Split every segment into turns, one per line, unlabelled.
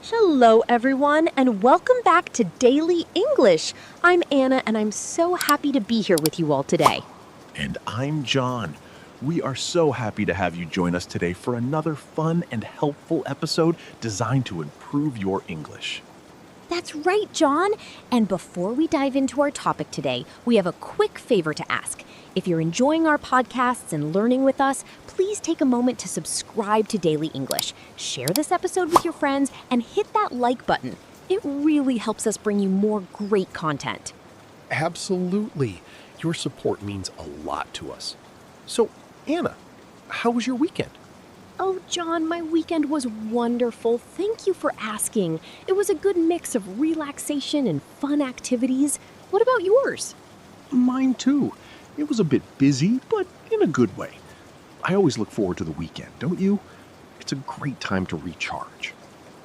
Hello, everyone, and welcome back to Daily English. I'm Anna, and I'm so happy to be here with you all today.
And I'm John. We are so happy to have you join us today for another fun and helpful episode designed to improve your English.
That's right, John. And before we dive into our topic today, we have a quick favor to ask. If you're enjoying our podcasts and learning with us, please take a moment to subscribe to Daily English. Share this episode with your friends and hit that like button. It really helps us bring you more great content.
Absolutely. Your support means a lot to us. So, Anna, how was your weekend?
Oh, John, my weekend was wonderful. Thank you for asking. It was a good mix of relaxation and fun activities. What about yours?
Mine too. It was a bit busy, but in a good way. I always look forward to the weekend, don't you? It's a great time to recharge.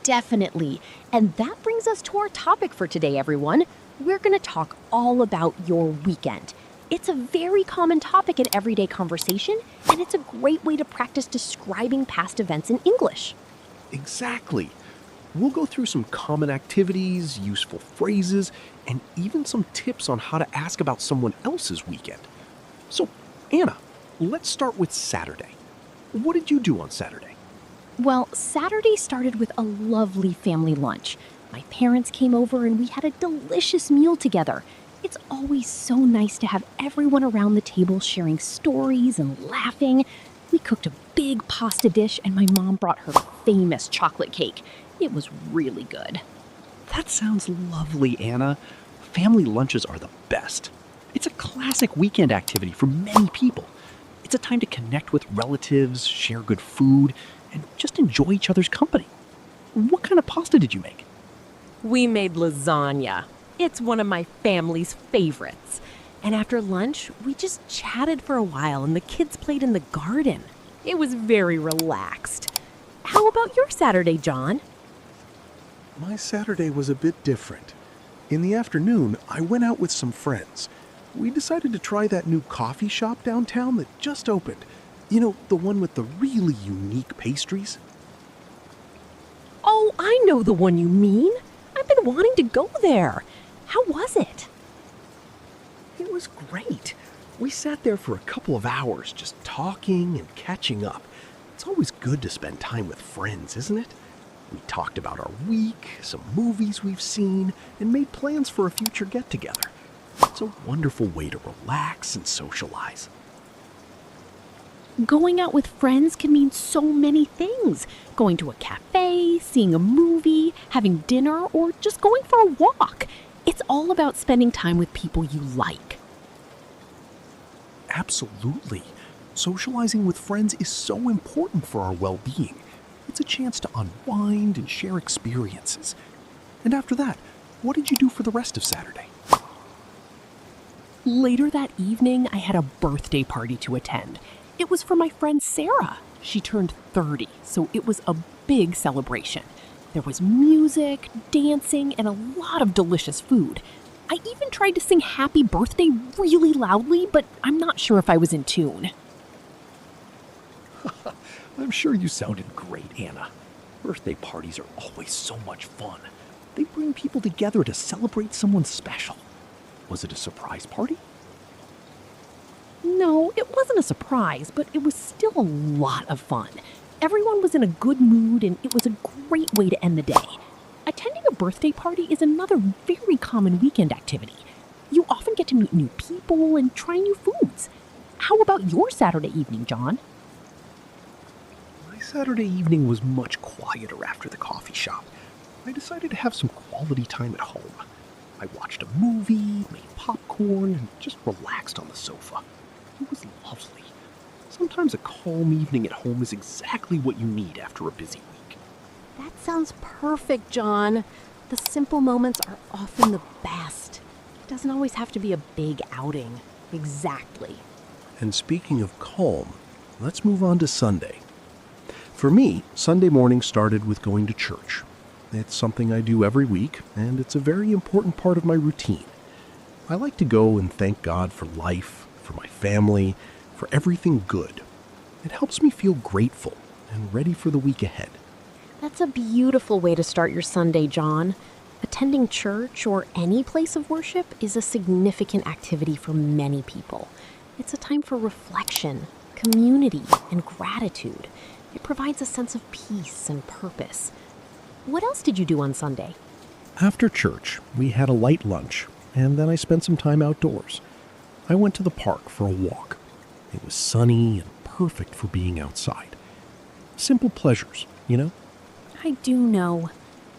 Definitely. And that brings us to our topic for today, everyone. We're going to talk all about your weekend. It's a very common topic in everyday conversation, and it's a great way to practice describing past events in English.
Exactly. We'll go through some common activities, useful phrases, and even some tips on how to ask about someone else's weekend. So, Anna, let's start with Saturday. What did you do on Saturday?
Well, Saturday started with a lovely family lunch. My parents came over and we had a delicious meal together. It's always so nice to have everyone around the table sharing stories and laughing. We cooked a big pasta dish and my mom brought her famous chocolate cake. It was really good.
That sounds lovely, Anna. Family lunches are the best. It's a classic weekend activity for many people. It's a time to connect with relatives, share good food, and just enjoy each other's company. What kind of pasta did you make?
We made lasagna. It's one of my family's favorites. And after lunch, we just chatted for a while and the kids played in the garden. It was very relaxed. How about your Saturday, John?
My Saturday was a bit different. In the afternoon, I went out with some friends. We decided to try that new coffee shop downtown that just opened. You know, the one with the really unique pastries?
Oh, I know the one you mean. I've been wanting to go there. How was it?
It was great. We sat there for a couple of hours just talking and catching up. It's always good to spend time with friends, isn't it? We talked about our week, some movies we've seen, and made plans for a future get-together. It's a wonderful way to relax and socialize.
Going out with friends can mean so many things. Going to a cafe, seeing a movie, having dinner, or just going for a walk. It's all about spending time with people you like.
Absolutely. Socializing with friends is so important for our well-being. It's a chance to unwind and share experiences. And after that, what did you do for the rest of Saturday?
Later that evening, I had a birthday party to attend. It was for my friend Sarah. She turned 30, so it was a big celebration. There was music, dancing, and a lot of delicious food. I even tried to sing happy birthday really loudly, but I'm not sure if I was in tune.
I'm sure you sounded great, Anna. Birthday parties are always so much fun. They bring people together to celebrate someone special. Was it a surprise party?
No, it wasn't a surprise, but it was still a lot of fun. Everyone was in a good mood, and it was a great way to end the day. Attending a birthday party is another very common weekend activity. You often get to meet new people and try new foods. How about your Saturday evening, John?
My Saturday evening was much quieter after the coffee shop. I decided to have some quality time at home. I watched a movie, made popcorn, and just relaxed on the sofa. It was lovely. Sometimes a calm evening at home is exactly what you need after a busy week.
That sounds perfect, John. The simple moments are often the best. It doesn't always have to be a big outing. Exactly.
And speaking of calm, let's move on to Sunday. For me, Sunday morning started with going to church. It's something I do every week, and it's a very important part of my routine. I like to go and thank God for life, for my family, for everything good. It helps me feel grateful and ready for the week ahead.
That's a beautiful way to start your Sunday, John. Attending church or any place of worship is a significant activity for many people. It's a time for reflection, community, and gratitude. It provides a sense of peace and purpose. What else did you do on Sunday?
After church, we had a light lunch, and then I spent some time outdoors. I went to the park for a walk. It was sunny and perfect for being outside. Simple pleasures, you know?
I do know.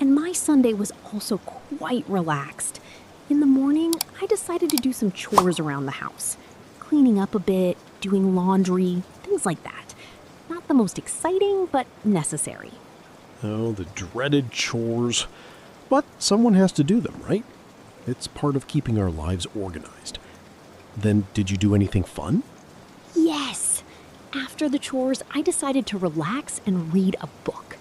And my Sunday was also quite relaxed. In the morning, I decided to do some chores around the house. Cleaning up a bit, doing laundry, things like that. Not the most exciting, but necessary.
Oh, the dreaded chores. But someone has to do them, right? It's part of keeping our lives organized. Then, did you do anything fun?
Yes! After the chores, I decided to relax and read a book.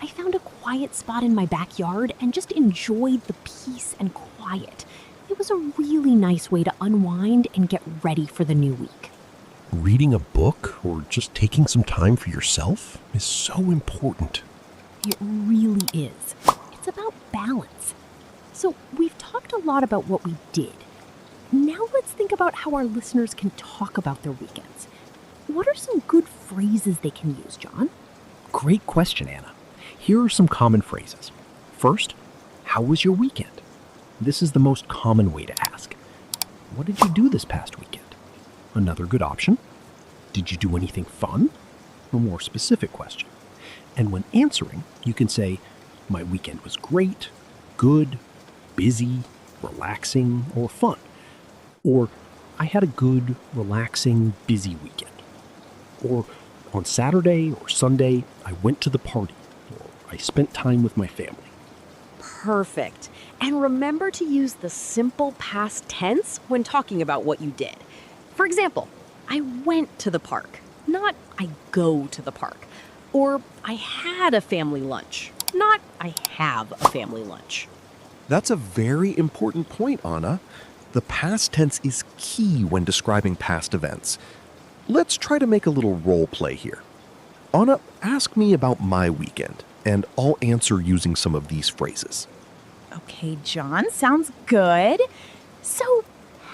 I found a quiet spot in my backyard and just enjoyed the peace and quiet. It was a really nice way to unwind and get ready for the new week.
Reading a book or just taking some time for yourself is so important.
It really is. It's about balance. So, we've talked a lot about what we did. Now let's think about how our listeners can talk about their weekends. What are some good phrases they can use, John?
Great question, Anna. Here are some common phrases. First, how was your weekend? This is the most common way to ask. What did you do this past weekend? Another good option. Did you do anything fun? A more specific question. And when answering, you can say, my weekend was great, good, busy, relaxing, or fun. Or, I had a good, relaxing, busy weekend. Or, on Saturday or Sunday, I went to the party. Or, I spent time with my family.
Perfect. And remember to use the simple past tense when talking about what you did. For example, I went to the park, not I go to the park. Or I had a family lunch, not I have a family lunch.
That's a very important point, Anna. The past tense is key when describing past events. Let's try to make a little role play here. Anna, ask me about my weekend, and I'll answer using some of these phrases.
Okay, John, sounds good. So,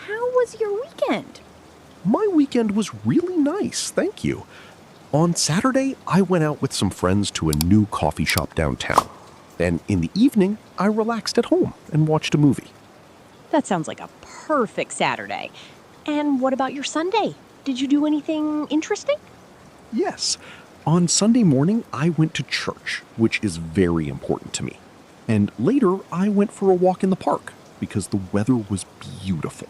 how was your weekend?
My weekend was really nice, thank you. On Saturday, I went out with some friends to a new coffee shop downtown. And in the evening, I relaxed at home and watched a movie.
That sounds like a perfect Saturday. And what about your Sunday? Did you do anything interesting?
Yes. On Sunday morning, I went to church, which is very important to me. And later, I went for a walk in the park because the weather was beautiful.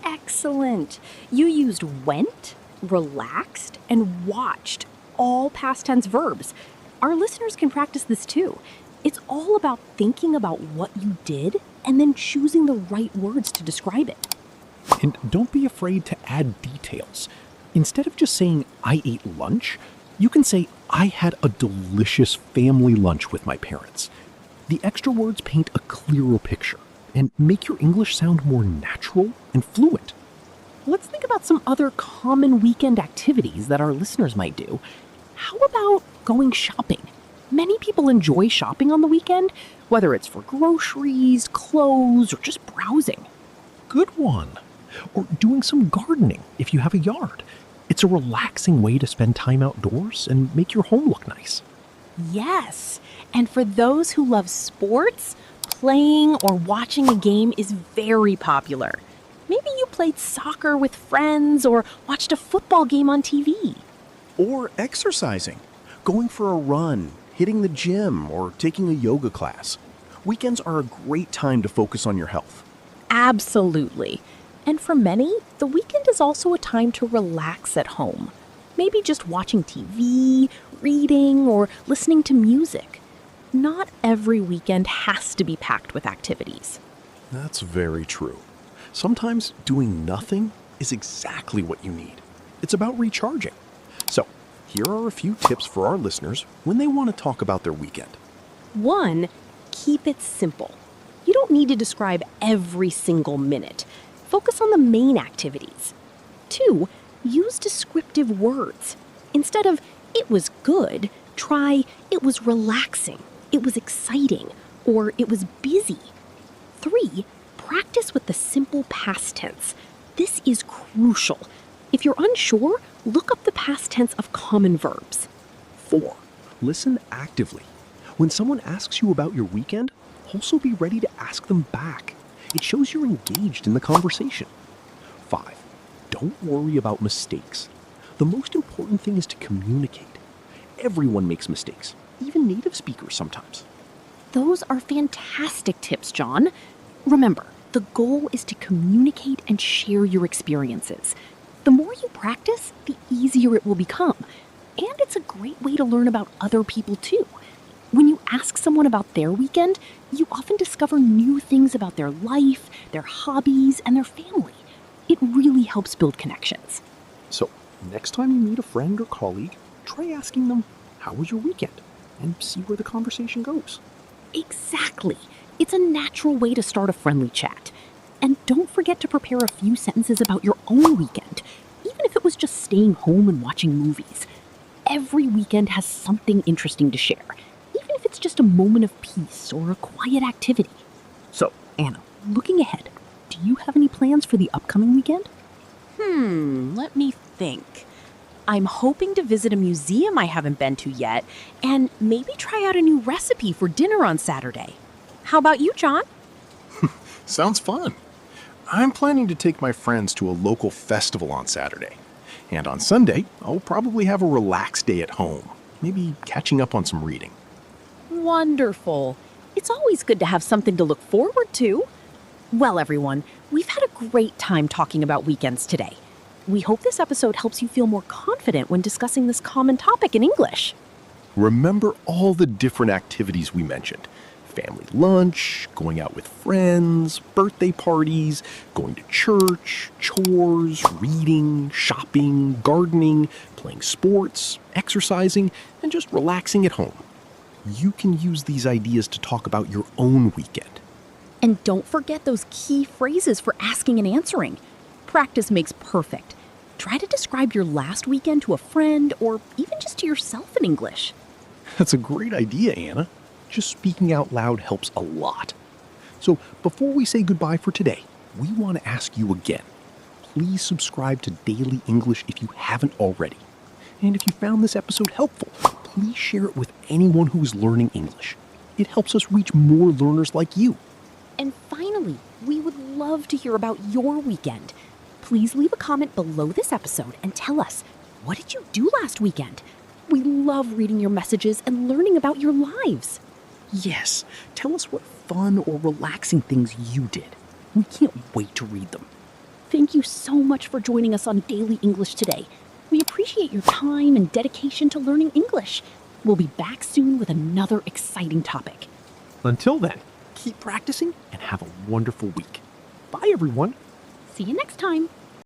Excellent. You used went, relaxed, and watched, all past tense verbs. Our listeners can practice this too. It's all about thinking about what you did and then choosing the right words to describe it.
And don't be afraid to add details. Instead of just saying, I ate lunch, you can say, I had a delicious family lunch with my parents. The extra words paint a clearer picture and make your English sound more natural and fluent.
Let's think about some other common weekend activities that our listeners might do. How about going shopping? Many people enjoy shopping on the weekend, whether it's for groceries, clothes, or just browsing.
Good one. Or doing some gardening if you have a yard. It's a relaxing way to spend time outdoors and make your home look nice.
Yes, and for those who love sports, playing or watching a game is very popular. Maybe you played soccer with friends or watched a football game on TV.
Or exercising, going for a run, hitting the gym, or taking a yoga class. Weekends are a great time to focus on your health.
Absolutely. And for many, the weekend is also a time to relax at home. Maybe just watching TV, reading, or listening to music. Not every weekend has to be packed with activities.
That's very true. Sometimes doing nothing is exactly what you need. It's about recharging. So, here are a few tips for our listeners when they want to talk about their weekend.
1, keep it simple. You don't need to describe every single minute. Focus on the main activities. 2, use descriptive words. Instead of, it was good, Try, it was relaxing, it was exciting, or it was busy. 3, practice with the simple past tense. This is crucial. If you're unsure, look up the past tense of common verbs.
4, listen actively. When someone asks you about your weekend, also be ready to ask them back. It shows you're engaged in the conversation. 5, don't worry about mistakes. The most important thing is to communicate. Everyone makes mistakes, even native speakers sometimes.
Those are fantastic tips, John. Remember, the goal is to communicate and share your experiences. The more you practice, the easier it will become. And it's a great way to learn about other people too. When you ask someone about their weekend, you often discover new things about their life, their hobbies, and their family. It really helps build connections.
So, next time you meet a friend or colleague, try asking them, "How was your weekend?" and see where the conversation goes.
Exactly. It's a natural way to start a friendly chat. And don't forget to prepare a few sentences about your own weekend, even if it was just staying home and watching movies. Every weekend has something interesting to share, even if it's just a moment of peace or a quiet activity. So, Anna, looking ahead, do you have any plans for the upcoming weekend?
Let me think. I'm hoping to visit a museum I haven't been to yet, and maybe try out a new recipe for dinner on Saturday. How about you, John?
Sounds fun. I'm planning to take my friends to a local festival on Saturday. And on Sunday, I'll probably have a relaxed day at home, maybe catching up on some reading.
Wonderful. It's always good to have something to look forward to. Well, everyone, we've had a great time talking about weekends today. We hope this episode helps you feel more confident when discussing this common topic in English.
Remember all the different activities we mentioned. Family lunch, going out with friends, birthday parties, going to church, chores, reading, shopping, gardening, playing sports, exercising, and just relaxing at home. You can use these ideas to talk about your own weekend.
And don't forget those key phrases for asking and answering. Practice makes perfect. Try to describe your last weekend to a friend or even just to yourself in English.
That's a great idea, Anna. Just speaking out loud helps a lot. So before we say goodbye for today, we want to ask you again. Please subscribe to Daily English if you haven't already. And if you found this episode helpful, please share it with anyone who is learning English. It helps us reach more learners like you.
And finally, we would love to hear about your weekend. Please leave a comment below this episode and tell us, what did you do last weekend? We love reading your messages and learning about your lives.
Yes, tell us what fun or relaxing things you did. We can't wait to read them.
Thank you so much for joining us on Daily English today. We appreciate your time and dedication to learning English. We'll be back soon with another exciting topic.
Until then, keep practicing and have a wonderful week. Bye, everyone.
See you next time.